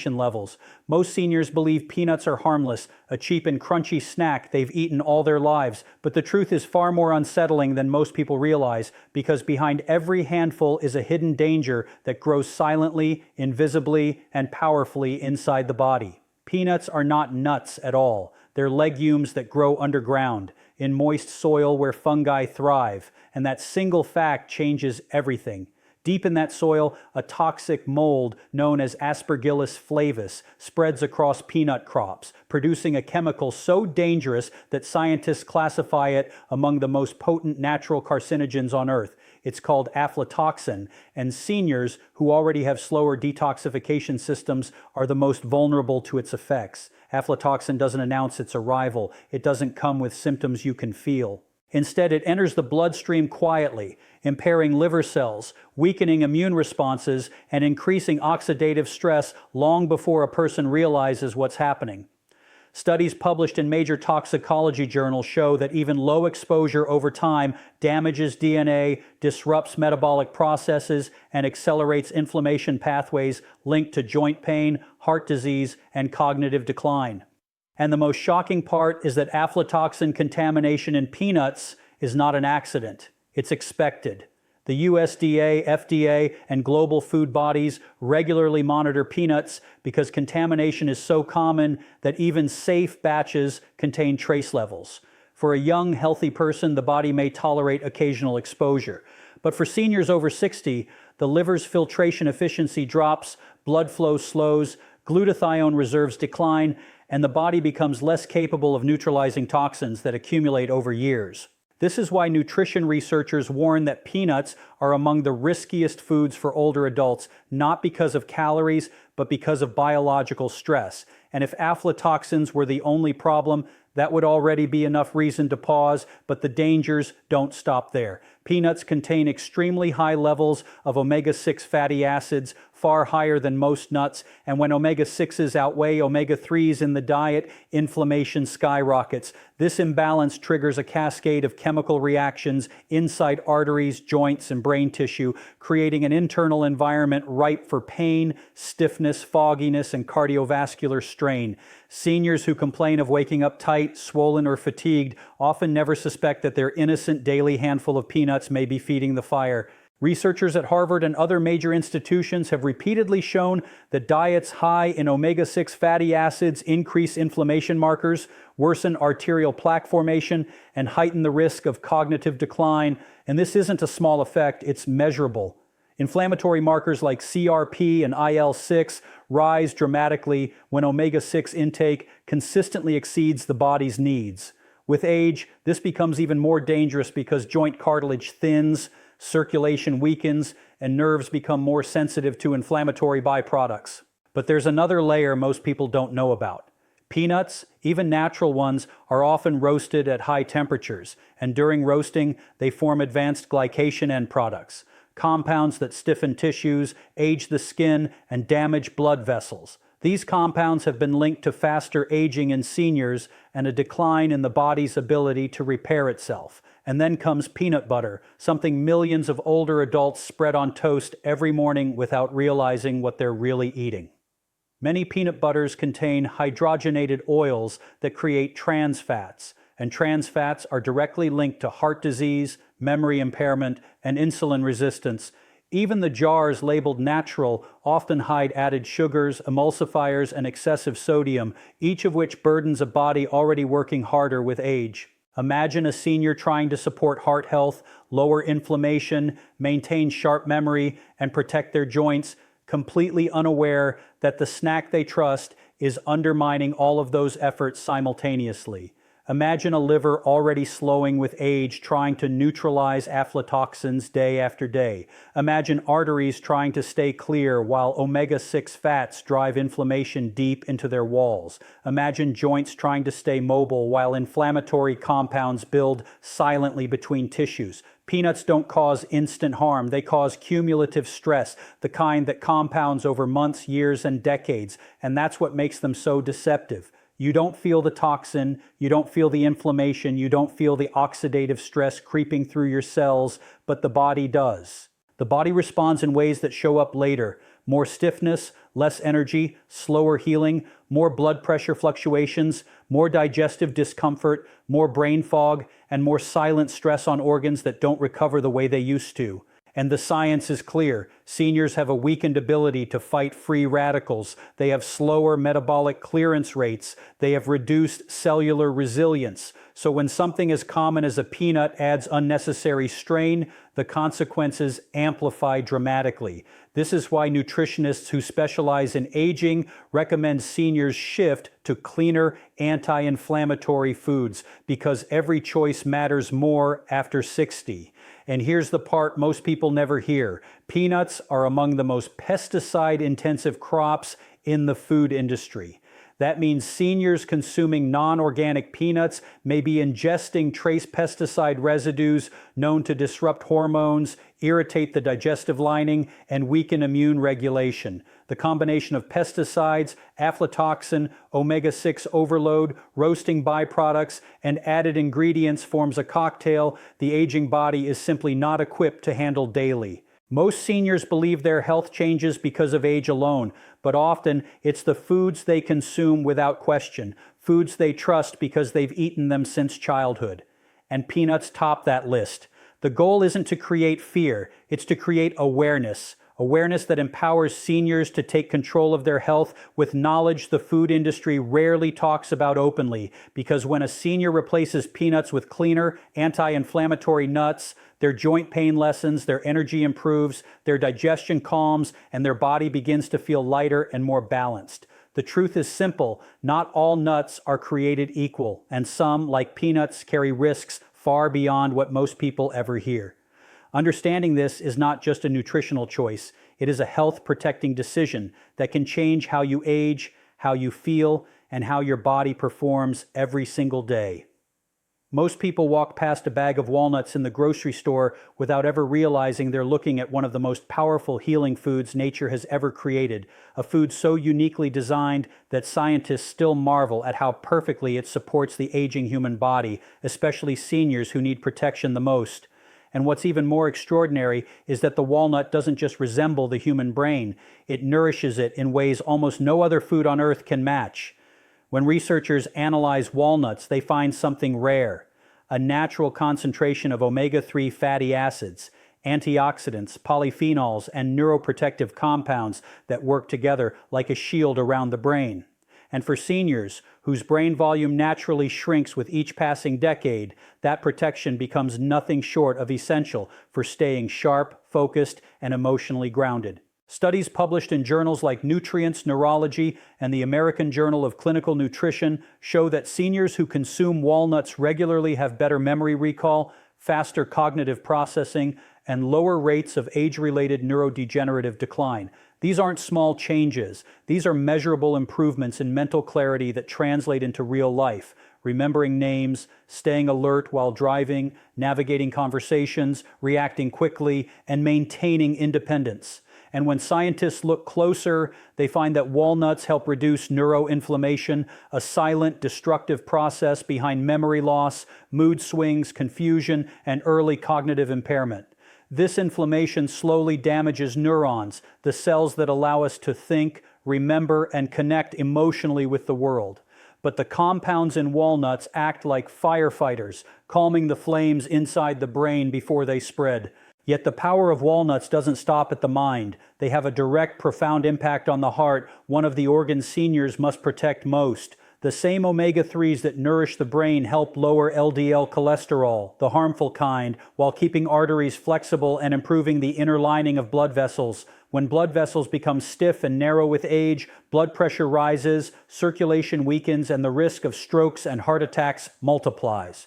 levels. Most seniors believe peanuts are harmless, a cheap and crunchy snack they've eaten all their lives, but the truth is far more unsettling than most people realize, because behind every handful is a hidden danger that grows silently, invisibly, and powerfully inside the body. Peanuts are not nuts at all. They're legumes that grow underground, in moist soil where fungi thrive, and that single fact changes everything. Deep in that soil, a toxic mold known as Aspergillus flavus spreads across peanut crops, producing a chemical so dangerous that scientists classify it among the most potent natural carcinogens on Earth. It's called aflatoxin, and seniors who already have slower detoxification systems are the most vulnerable to its effects. Aflatoxin doesn't announce its arrival. It doesn't come with symptoms you can feel. Instead, it enters the bloodstream quietly, impairing liver cells, weakening immune responses, and increasing oxidative stress long before a person realizes what's happening. Studies published in major toxicology journals show that even low exposure over time damages DNA, disrupts metabolic processes, and accelerates inflammation pathways linked to joint pain, heart disease, and cognitive decline. And the most shocking part is that aflatoxin contamination in peanuts is not an accident. It's expected. The USDA, FDA, and global food bodies regularly monitor peanuts because contamination is so common that even safe batches contain trace levels. For a young, healthy person, the body may tolerate occasional exposure. But for seniors over 60, the liver's filtration efficiency drops, blood flow slows, glutathione reserves decline, and the body becomes less capable of neutralizing toxins that accumulate over years. This is why nutrition researchers warn that peanuts are among the riskiest foods for older adults, not because of calories, but because of biological stress. And if aflatoxins were the only problem, that would already be enough reason to pause, but the dangers don't stop there. Peanuts contain extremely high levels of omega-6 fatty acids, far higher than most nuts, and when omega-6s outweigh omega-3s in the diet, inflammation skyrockets. This imbalance triggers a cascade of chemical reactions inside arteries, joints, and brain tissue, creating an internal environment ripe for pain, stiffness, fogginess, and cardiovascular strain. Seniors who complain of waking up tight, swollen, or fatigued often never suspect that their innocent daily handful of peanuts may be feeding the fire. Researchers at Harvard and other major institutions have repeatedly shown that diets high in omega-6 fatty acids increase inflammation markers, worsen arterial plaque formation, and heighten the risk of cognitive decline. And this isn't a small effect, it's measurable. Inflammatory markers like CRP and IL-6 rise dramatically when omega-6 intake consistently exceeds the body's needs. With age, this becomes even more dangerous because joint cartilage thins, circulation weakens, and nerves become more sensitive to inflammatory byproducts. But there's another layer most people don't know about. Peanuts, even natural ones, are often roasted at high temperatures, and during roasting, they form advanced glycation end products, compounds that stiffen tissues, age the skin, and damage blood vessels. These compounds have been linked to faster aging in seniors and a decline in the body's ability to repair itself. And then comes peanut butter, something millions of older adults spread on toast every morning without realizing what they're really eating. Many peanut butters contain hydrogenated oils that create trans fats, and trans fats are directly linked to heart disease, memory impairment, and insulin resistance. Even the jars labeled natural often hide added sugars, emulsifiers, and excessive sodium, each of which burdens a body already working harder with age. Imagine a senior trying to support heart health, lower inflammation, maintain sharp memory, and protect their joints, completely unaware that the snack they trust is undermining all of those efforts simultaneously. Imagine a liver already slowing with age, trying to neutralize aflatoxins day after day. Imagine arteries trying to stay clear while omega-6 fats drive inflammation deep into their walls. Imagine joints trying to stay mobile while inflammatory compounds build silently between tissues. Peanuts don't cause instant harm, they cause cumulative stress, the kind that compounds over months, years, and decades, and that's what makes them so deceptive. You don't feel the toxin, you don't feel the inflammation, you don't feel the oxidative stress creeping through your cells, but the body does. The body responds in ways that show up later, more stiffness, less energy, slower healing, more blood pressure fluctuations, more digestive discomfort, more brain fog, and more silent stress on organs that don't recover the way they used to. And the science is clear. Seniors have a weakened ability to fight free radicals. They have slower metabolic clearance rates. They have reduced cellular resilience. So when something as common as a peanut adds unnecessary strain, the consequences amplify dramatically. This is why nutritionists who specialize in aging recommend seniors shift to cleaner, anti-inflammatory foods, because every choice matters more after 60. And here's the part most people never hear. Peanuts are among the most pesticide-intensive crops in the food industry. That means seniors consuming non-organic peanuts may be ingesting trace pesticide residues known to disrupt hormones, irritate the digestive lining, and weaken immune regulation. The combination of pesticides, aflatoxin, omega-6 overload, roasting byproducts, and added ingredients forms a cocktail the aging body is simply not equipped to handle daily. Most seniors believe their health changes because of age alone, but often it's the foods they consume without question, foods they trust because they've eaten them since childhood. And peanuts top that list. The goal isn't to create fear, it's to create awareness. Awareness that empowers seniors to take control of their health with knowledge the food industry rarely talks about openly, because when a senior replaces peanuts with cleaner, anti-inflammatory nuts, their joint pain lessens, their energy improves, their digestion calms, and their body begins to feel lighter and more balanced. The truth is simple: not all nuts are created equal, and some, like peanuts, carry risks far beyond what most people ever hear. Understanding this is not just a nutritional choice, it is a health-protecting decision that can change how you age, how you feel, and how your body performs every single day. Most people walk past a bag of walnuts in the grocery store without ever realizing they're looking at one of the most powerful healing foods nature has ever created, a food so uniquely designed that scientists still marvel at how perfectly it supports the aging human body, especially seniors who need protection the most. And what's even more extraordinary is that the walnut doesn't just resemble the human brain, it nourishes it in ways almost no other food on earth can match. When researchers analyze walnuts, they find something rare: a natural concentration of omega-3 fatty acids, antioxidants, polyphenols, and neuroprotective compounds that work together like a shield around the brain. And for seniors, whose brain volume naturally shrinks with each passing decade, that protection becomes nothing short of essential for staying sharp, focused, and emotionally grounded. Studies published in journals like Nutrients, Neurology, and the American Journal of Clinical Nutrition show that seniors who consume walnuts regularly have better memory recall, faster cognitive processing, and lower rates of age-related neurodegenerative decline. These aren't small changes. These are measurable improvements in mental clarity that translate into real life: remembering names, staying alert while driving, navigating conversations, reacting quickly, and maintaining independence. And when scientists look closer, they find that walnuts help reduce neuroinflammation, a silent, destructive process behind memory loss, mood swings, confusion, and early cognitive impairment. This inflammation slowly damages neurons, the cells that allow us to think, remember, and connect emotionally with the world. But the compounds in walnuts act like firefighters, calming the flames inside the brain before they spread. Yet the power of walnuts doesn't stop at the mind. They have a direct, profound impact on the heart, one of the organs seniors must protect most. The same omega-3s that nourish the brain help lower LDL cholesterol, the harmful kind, while keeping arteries flexible and improving the inner lining of blood vessels. When blood vessels become stiff and narrow with age, blood pressure rises, circulation weakens, and the risk of strokes and heart attacks multiplies.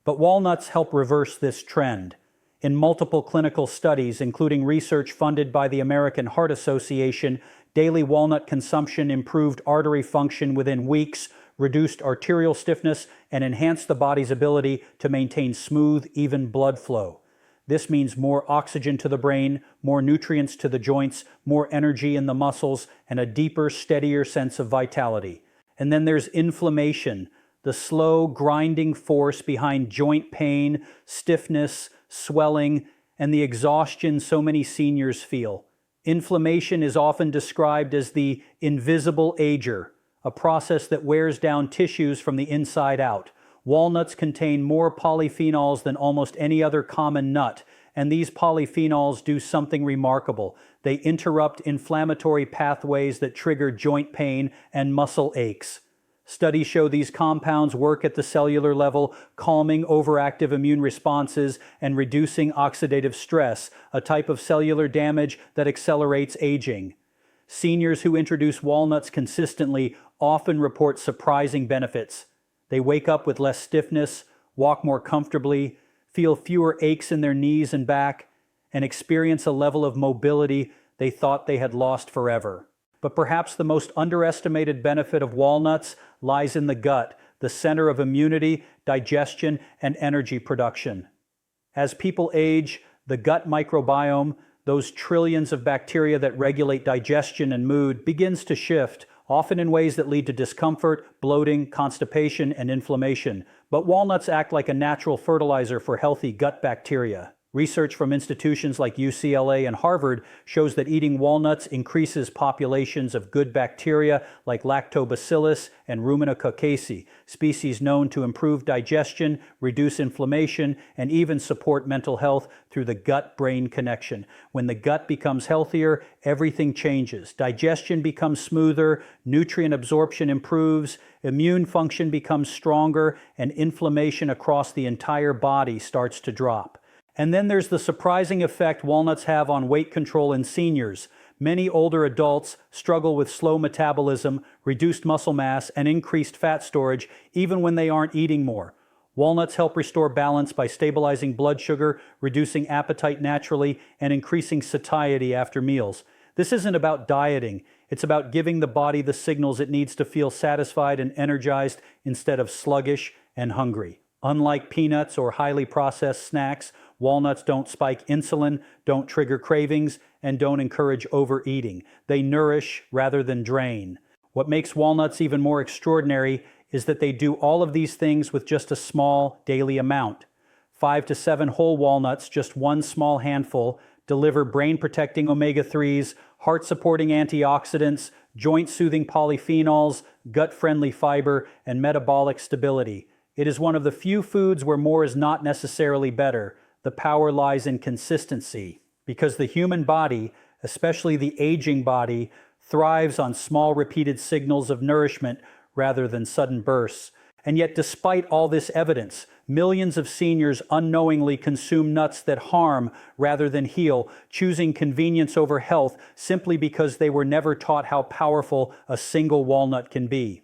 But walnuts help reverse this trend. In multiple clinical studies, including research funded by the American Heart Association, daily walnut consumption improved artery function within weeks, reduced arterial stiffness, and enhanced the body's ability to maintain smooth, even blood flow. This means more oxygen to the brain, more nutrients to the joints, more energy in the muscles, and a deeper, steadier sense of vitality. And then there's inflammation, the slow, grinding force behind joint pain, stiffness, swelling, and the exhaustion so many seniors feel. Inflammation is often described as the invisible ager, a process that wears down tissues from the inside out. Walnuts contain more polyphenols than almost any other common nut, and these polyphenols do something remarkable. They interrupt inflammatory pathways that trigger joint pain and muscle aches. Studies show these compounds work at the cellular level, calming overactive immune responses and reducing oxidative stress, a type of cellular damage that accelerates aging. Seniors who introduce walnuts consistently often report surprising benefits. They wake up with less stiffness, walk more comfortably, feel fewer aches in their knees and back, and experience a level of mobility they thought they had lost forever. But perhaps the most underestimated benefit of walnuts lies in the gut, the center of immunity, digestion, and energy production. As people age, the gut microbiome, those trillions of bacteria that regulate digestion and mood, begins to shift, often in ways that lead to discomfort, bloating, constipation, and inflammation. But walnuts act like a natural fertilizer for healthy gut bacteria. Research from institutions like UCLA and Harvard shows that eating walnuts increases populations of good bacteria like Lactobacillus and Rumina caucasi, species known to improve digestion, reduce inflammation, and even support mental health through the gut-brain connection. When the gut becomes healthier, everything changes. Digestion becomes smoother, nutrient absorption improves, immune function becomes stronger, and inflammation across the entire body starts to drop. And then there's the surprising effect walnuts have on weight control in seniors. Many older adults struggle with slow metabolism, reduced muscle mass, and increased fat storage even when they aren't eating more. Walnuts help restore balance by stabilizing blood sugar, reducing appetite naturally, and increasing satiety after meals. This isn't about dieting. It's about giving the body the signals it needs to feel satisfied and energized instead of sluggish and hungry. Unlike peanuts or highly processed snacks, walnuts don't spike insulin, don't trigger cravings, and don't encourage overeating. They nourish rather than drain. What makes walnuts even more extraordinary is that they do all of these things with just a small daily amount. 5 to 7 whole walnuts, just one small handful, deliver brain-protecting omega-3s, heart-supporting antioxidants, joint-soothing polyphenols, gut-friendly fiber, and metabolic stability. It is one of the few foods where more is not necessarily better. The power lies in consistency, because the human body, especially the aging body, thrives on small repeated signals of nourishment rather than sudden bursts. And yet, despite all this evidence, millions of seniors unknowingly consume nuts that harm rather than heal, choosing convenience over health simply because they were never taught how powerful a single walnut can be.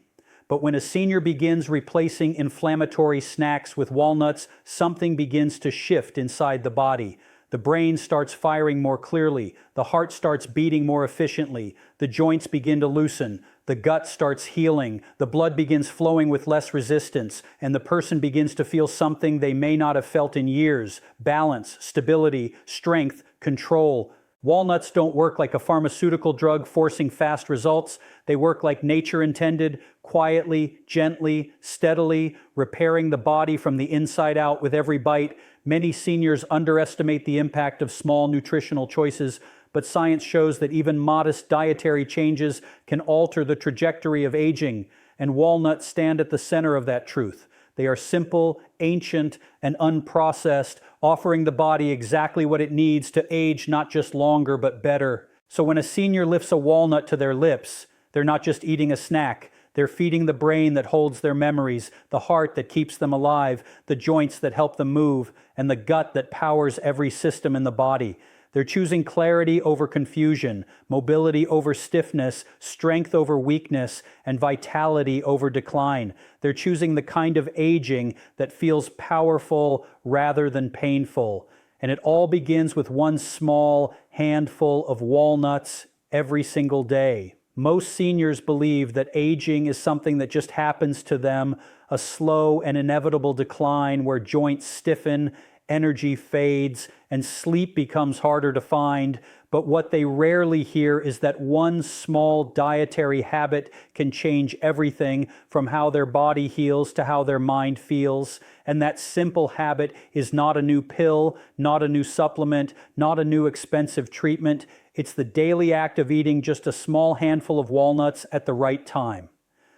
But when a senior begins replacing inflammatory snacks with walnuts, something begins to shift inside the body. The brain starts firing more clearly, the heart starts beating more efficiently, the joints begin to loosen, the gut starts healing, the blood begins flowing with less resistance, and the person begins to feel something they may not have felt in years: balance, stability, strength, control. Walnuts don't work like a pharmaceutical drug forcing fast results. They work like nature intended, quietly, gently, steadily, repairing the body from the inside out with every bite. Many seniors underestimate the impact of small nutritional choices, but science shows that even modest dietary changes can alter the trajectory of aging, and walnuts stand at the center of that truth. They are simple, ancient, and unprocessed, offering the body exactly what it needs to age not just longer, but better. So when a senior lifts a walnut to their lips, they're not just eating a snack. They're feeding the brain that holds their memories, the heart that keeps them alive, the joints that help them move, and the gut that powers every system in the body. They're choosing clarity over confusion, mobility over stiffness, strength over weakness, and vitality over decline. They're choosing the kind of aging that feels powerful rather than painful. And it all begins with one small handful of walnuts every single day. Most seniors believe that aging is something that just happens to them, a slow and inevitable decline where joints stiffen, energy fades, and sleep becomes harder to find. But what they rarely hear is that one small dietary habit can change everything from how their body heals to how their mind feels. And that simple habit is not a new pill, not a new supplement, not a new expensive treatment. It's the daily act of eating just a small handful of walnuts at the right time.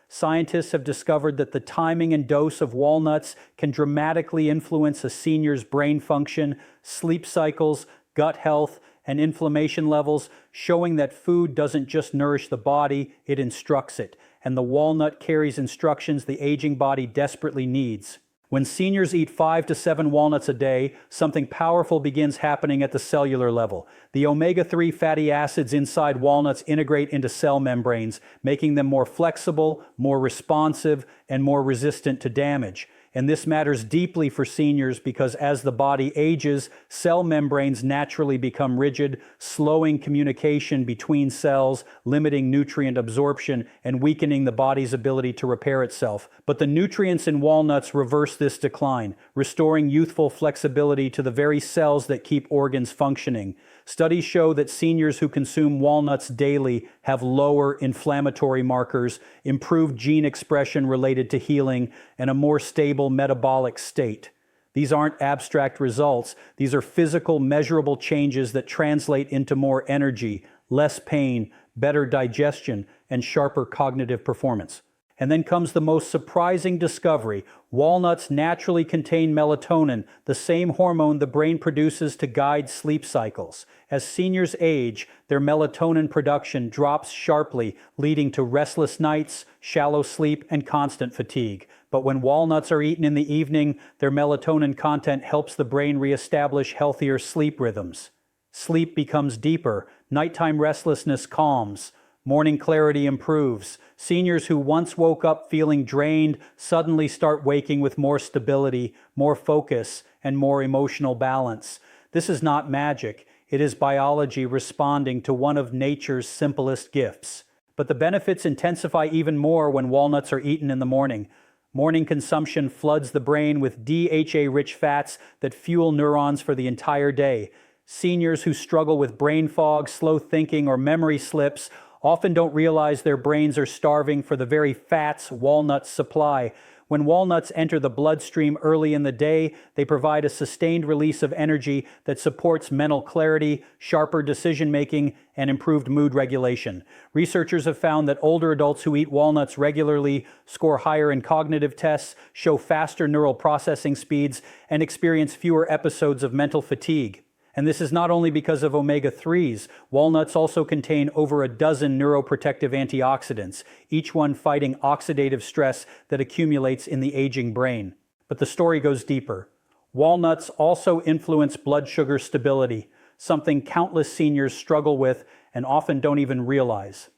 Scientists have discovered that the timing and dose of walnuts can dramatically influence a senior's brain function, sleep cycles, gut health, and inflammation levels, showing that food doesn't just nourish the body, it instructs it, and the walnut carries instructions the aging body desperately needs. When seniors eat 5 to 7 walnuts a day, something powerful begins happening at the cellular level. The omega-3 fatty acids inside walnuts integrate into cell membranes, making them more flexible, more responsive, and more resistant to damage. And this matters deeply for seniors because as the body ages, cell membranes naturally become rigid, slowing communication between cells, limiting nutrient absorption, and weakening the body's ability to repair itself. But the nutrients in walnuts reverse this decline, restoring youthful flexibility to the very cells that keep organs functioning. Studies show that seniors who consume walnuts daily have lower inflammatory markers, improved gene expression related to healing, and a more stable metabolic state. These aren't abstract results. These are physical, measurable changes that translate into more energy, less pain, better digestion, and sharper cognitive performance. And then comes the most surprising discovery. Walnuts naturally contain melatonin, the same hormone the brain produces to guide sleep cycles. As seniors age, their melatonin production drops sharply, leading to restless nights, shallow sleep, and constant fatigue. But when walnuts are eaten in the evening, their melatonin content helps the brain reestablish healthier sleep rhythms. Sleep becomes deeper, nighttime restlessness calms, morning clarity improves. Seniors who once woke up feeling drained suddenly start waking with more stability, more focus, and more emotional balance. This is not magic. It is biology responding to one of nature's simplest gifts. But the benefits intensify even more when walnuts are eaten in the morning. Morning consumption floods the brain with DHA-rich fats that fuel neurons for the entire day. Seniors who struggle with brain fog, slow thinking, or memory slips often don't realize their brains are starving for the very fats walnuts supply. When walnuts enter the bloodstream early in the day, they provide a sustained release of energy that supports mental clarity, sharper decision-making, and improved mood regulation. Researchers have found that older adults who eat walnuts regularly score higher in cognitive tests, show faster neural processing speeds, and experience fewer episodes of mental fatigue. And this is not only because of omega-3s. Walnuts also contain over a dozen neuroprotective antioxidants, each one fighting oxidative stress that accumulates in the aging brain. But the story goes deeper. Walnuts also influence blood sugar stability, something countless seniors struggle with and often don't even realize.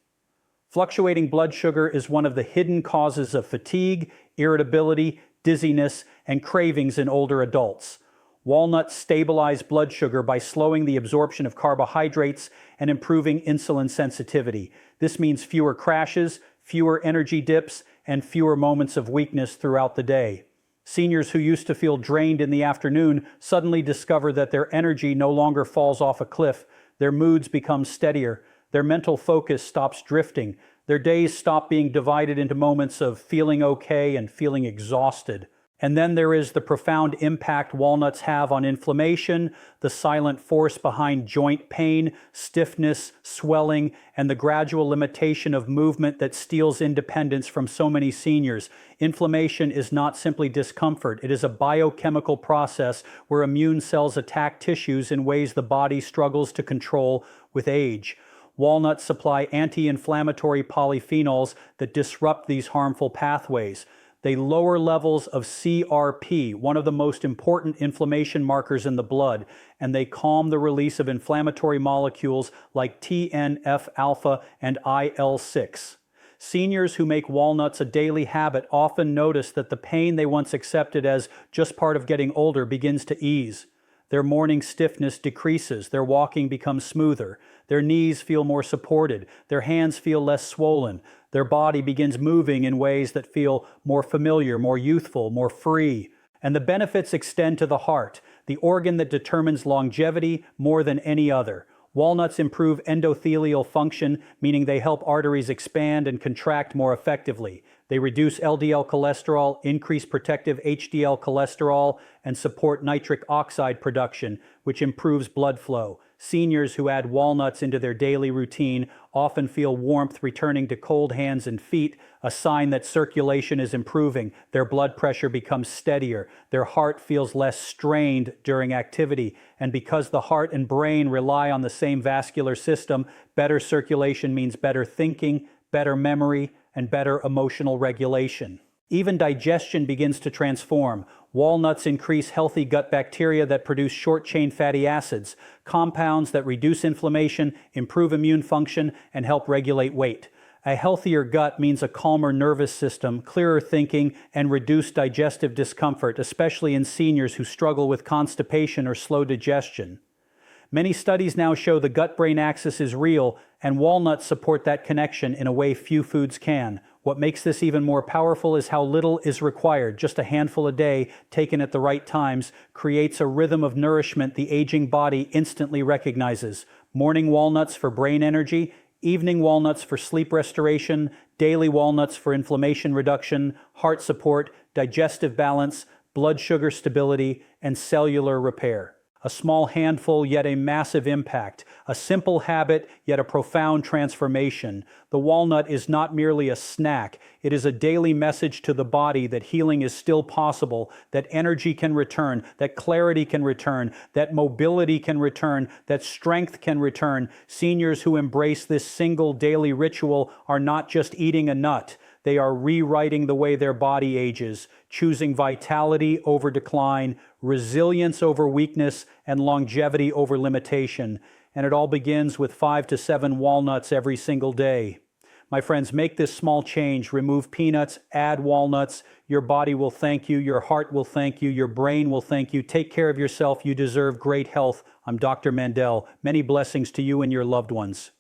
Fluctuating blood sugar is one of the hidden causes of fatigue, irritability, dizziness, and cravings in older adults. Walnuts stabilize blood sugar by slowing the absorption of carbohydrates and improving insulin sensitivity. This means fewer crashes, fewer energy dips, and fewer moments of weakness throughout the day. Seniors who used to feel drained in the afternoon suddenly discover that their energy no longer falls off a cliff. Their moods become steadier. Their mental focus stops drifting. Their days stop being divided into moments of feeling okay and feeling exhausted. And then there is the profound impact walnuts have on inflammation, the silent force behind joint pain, stiffness, swelling, and the gradual limitation of movement that steals independence from so many seniors. Inflammation is not simply discomfort. It is a biochemical process where immune cells attack tissues in ways the body struggles to control with age. Walnuts supply anti-inflammatory polyphenols that disrupt these harmful pathways. They lower levels of CRP, one of the most important inflammation markers in the blood, and they calm the release of inflammatory molecules like TNF-alpha and IL-6. Seniors who make walnuts a daily habit often notice that the pain they once accepted as just part of getting older begins to ease. Their morning stiffness decreases, their walking becomes smoother, their knees feel more supported, their hands feel less swollen, their body begins moving in ways that feel more familiar, more youthful, more free. And the benefits extend to the heart, the organ that determines longevity more than any other. Walnuts improve endothelial function, meaning they help arteries expand and contract more effectively. They reduce LDL cholesterol, increase protective HDL cholesterol, and support nitric oxide production, which improves blood flow. Seniors who add walnuts into their daily routine often feel warmth returning to cold hands and feet, a sign that circulation is improving. Their blood pressure becomes steadier. Their heart feels less strained during activity. And because the heart and brain rely on the same vascular system, better circulation means better thinking, better memory, and better emotional regulation. Even digestion begins to transform. Walnuts increase healthy gut bacteria that produce short-chain fatty acids, compounds that reduce inflammation, improve immune function, and help regulate weight. A healthier gut means a calmer nervous system, clearer thinking, and reduced digestive discomfort, especially in seniors who struggle with constipation or slow digestion. Many studies now show the gut-brain axis is real, and walnuts support that connection in a way few foods can. What makes this even more powerful is how little is required. Just a handful a day, taken at the right times, creates a rhythm of nourishment the aging body instantly recognizes. Morning walnuts for brain energy, evening walnuts for sleep restoration, daily walnuts for inflammation reduction, heart support, digestive balance, blood sugar stability, and cellular repair. A small handful, yet a massive impact. A simple habit, yet a profound transformation. The walnut is not merely a snack. It is a daily message to the body that healing is still possible, that energy can return, that clarity can return, that mobility can return, that strength can return. Seniors who embrace this single daily ritual are not just eating a nut. They are rewriting the way their body ages, choosing vitality over decline, resilience over weakness, and longevity over limitation. And it all begins with 5 to 7 walnuts every single day. My friends, make this small change. Remove peanuts, add walnuts. Your body will thank you. Your heart will thank you. Your brain will thank you. Take care of yourself. You deserve great health. I'm Dr. Mandell. Many blessings to you and your loved ones.